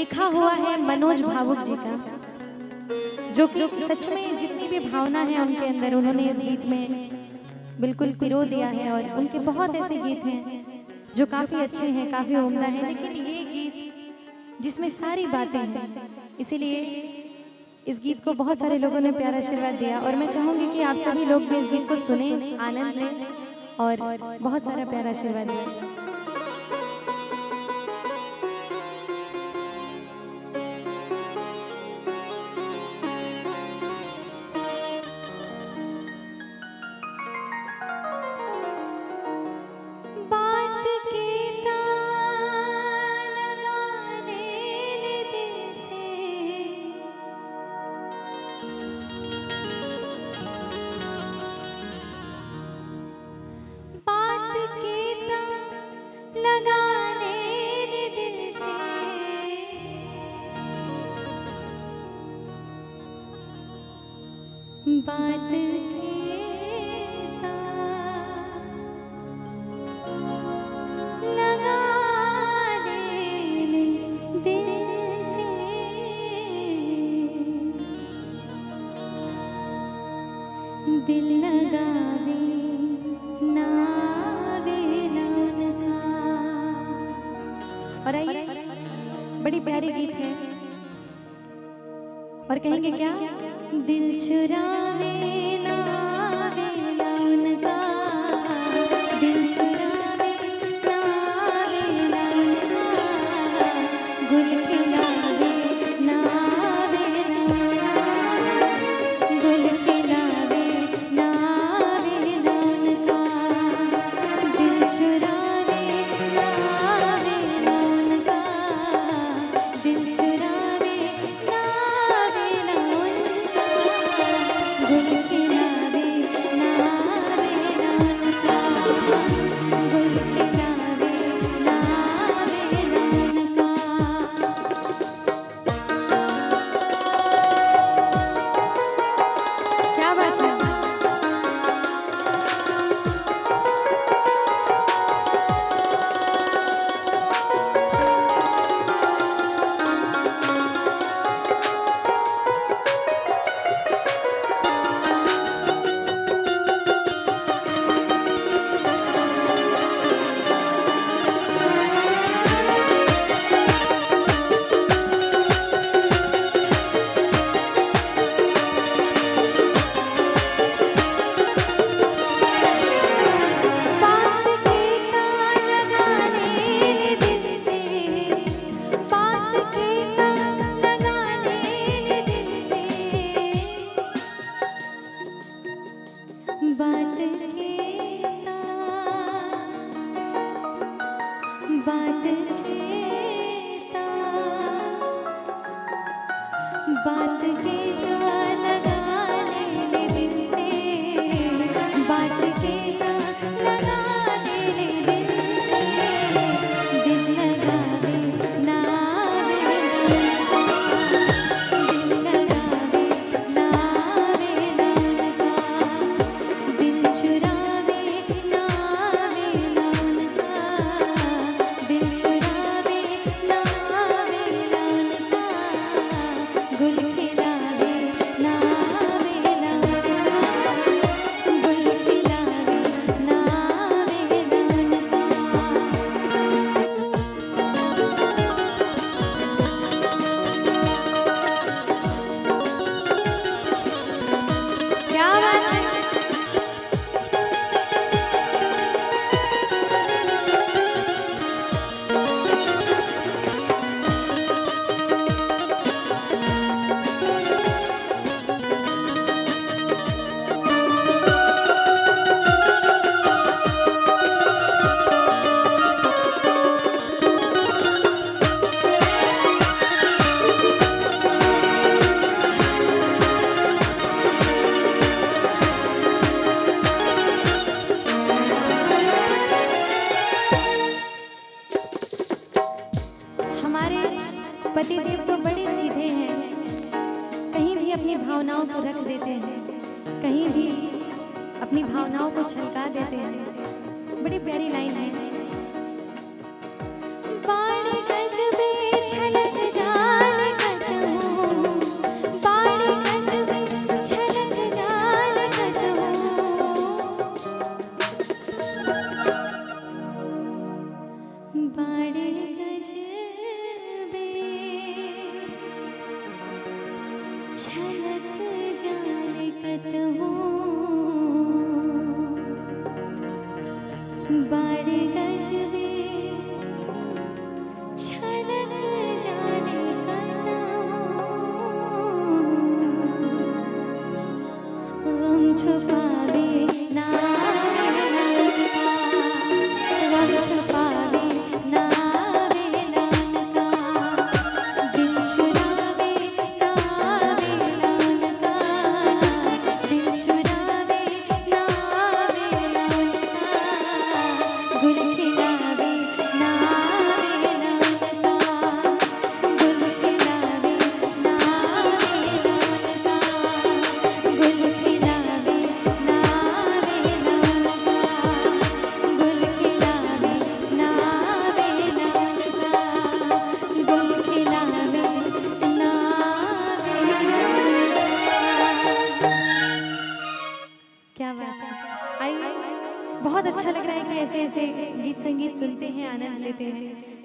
लिखा हुआ है मनोज भावुक जी का, जो कि सच में जितनी भी भावना है उनके अंदर उन्होंने इस गीत में बिल्कुल पिरो दिया है। और उनके बहुत ऐसे गीत हैं जो काफ़ी अच्छे हैं, काफ़ी उम्दा हैं, लेकिन ये गीत जिसमें सारी बातें हैं, इसीलिए इस गीत को बहुत सारे लोगों ने प्यारा आशीर्वाद दिया। और मैं चाहूँगी कि आप सभी लोग भी इस गीत को सुने, आनंद लें और बहुत सारा प्यारा आशीर्वाद दें। बात दिल लगावे नावे ना उनका। और आइए, बड़ी प्यारी गीत है और कहेंगे क्या, दिल चुरावे नावे ना उनका, दिल चुरावे नावे ना उनका, गुल खिलावे नावे ना उनका, गुल खिलावे नावे ना उनका, दिल चुरावे नावे ना उनका, दिल चुरावे नावे ना उनका, गुल खिलावे नावे ना उनका, गुल खिलावे नावे ना उनका। क्या बात है। बात कहता लगा ले दिल से, बात कहता लगा ले दिल से, दिल लगावे नावे ना उनका, दिल लगावे नावे ना उनका, दिल चुरावे नावे ना उनका, दिल चुरावे नावे ना उनका, गुल खिलावे नावे ना उनका, गुल खिलावे नावे ना उनका। क्या बात है। हमारे पतिदेव तो बड़े सीधे हैं, कहीं भी अपनी भावनाओं को रख देते हैं, कहीं भी अपनी भावनाओं को छलका देते हैं। बड़ी प्यारी लाइन है, बाण गजबे छलक जा बाड़े गजबे छलक जाने कतहु बाड़े गजबे छलक जाने कतहु गम छुपावे ना गम छुपावे ना क्या बात है। आइए, बहुत अच्छा लग रहा है कि ऐसे ऐसे गीत संगीत सुनते हैं, आनंद लेते हैं। सब